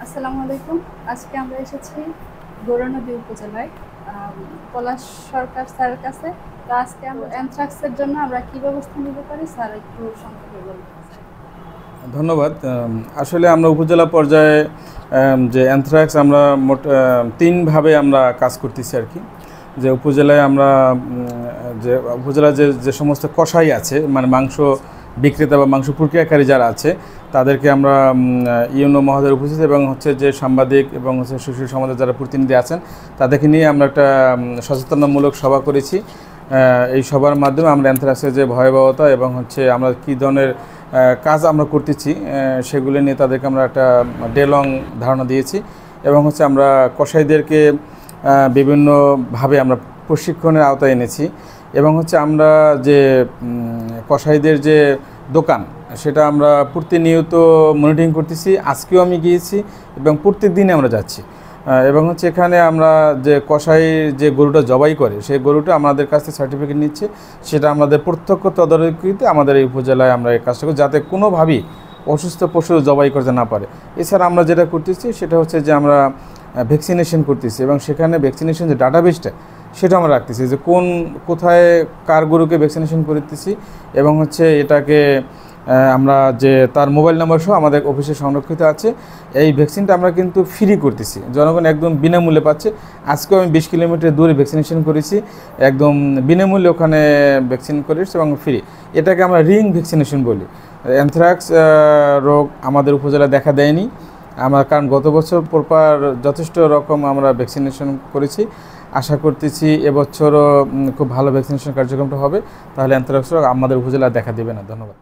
আসসালামু আলাইকুম। আজকে আমরা এসেছি গৌরনদী উপজেলায় পলাশ সরকার স্যারের কাছে। তো আজকে আমরা অ্যানথ্রাক্সের জন্য আমরা কি ব্যবস্থা নিতে পারি স্যার একটু সংক্ষেপে বলবেন। ধন্যবাদ। আসলে আমরা উপজেলা পর্যায়ে যে অ্যানথ্রাক্স আমরা মোট তিনভাবে আমরা কাজ করতেছি আর কি। যে উপজেলায় আমরা যে উপজেলায় যে সমস্ত কসাই আছে, মানে মাংস বিক্রেতা বা মাংস প্রক্রিয়াকারী যারা আছে, তাদেরকে আমরা ইউনো মহোদয়ের উপস্থিত এবং হচ্ছে যে সাংবাদিক এবং হচ্ছে সুশীল সমাজের যারা প্রতিনিধি আছেন তাদেরকে নিয়ে আমরা একটা সচেতনামূলক সভা করেছি। এই সভার মাধ্যমে আমরা অ্যানথ্রাক্সের যে ভয়াবহতা এবং হচ্ছে আমরা কী ধরনের কাজ আমরা করতেছি সেগুলো নিয়ে তাদেরকে আমরা একটা ডে লং ধারণা দিয়েছি এবং হচ্ছে আমরা কসাইদেরকে বিভিন্নভাবে আমরা প্রশিক্ষণের আওতায় এনেছি এবং হচ্ছে আমরা যে কসাইদের যে দোকান সেটা আমরা প্রতিনিয়ত মনিটরিং করতেছি। আজকেও আমি গিয়েছি এবং প্রত্যেক দিনে আমরা যাচ্ছি এবং হচ্ছে এখানে আমরা যে কসাই যে গরুটা জবাই করে সেই গরুটা আমাদের কাছ থেকে সার্টিফিকেট নিচ্ছে, সেটা আমাদের প্রত্যক্ষ তদারকিতে আমাদের এই উপজেলায় আমরা এই কাজটা করি যাতে কোনোভাবেই অসুস্থ পশু জবাই করতে না পারে। এছাড়া আমরা যেটা করতেছি সেটা হচ্ছে যে আমরা ভ্যাকসিনেশন করতেছি এবং সেখানে ভ্যাকসিনেশন যে ডাটাবেসটা সেটা আমরা রাখতেছি, যে কোথায় কার গরুকে ভ্যাকসিনেশন করতেছি এবং হচ্ছে এটাকে আমরা যে তার মোবাইল নাম্বার সহ আমাদের অফিসে সংরক্ষিত আছে। এই ভ্যাকসিনটা আমরা কিন্তু ফ্রি করতেছি, জনগণ একদম বিনামূল্যে পাচ্ছে। আজকেও আমি 20 কিলোমিটার দূরে ভ্যাকসিনেশন করেছি, একদম বিনামূল্যে ওখানে ভ্যাকসিন করেছি এবং ফ্রি। এটাকে আমরা রিং ভ্যাকসিনেশন বলি। অ্যানথ্রাক্স রোগ আমাদের উপজেলায় দেখা দেয়নি আমরা, কারণ গত বছর প্রপার যথেষ্ট রকম আমরা ভ্যাকসিনেশন করেছি। আশা করতেছি এবছরও খুব ভালো ভ্যাকসিনেশন কার্যক্রমটা হবে, তাহলে অ্যানথ্রাক্স রোগ আমাদের উপজেলায় দেখা দেবে না। ধন্যবাদ।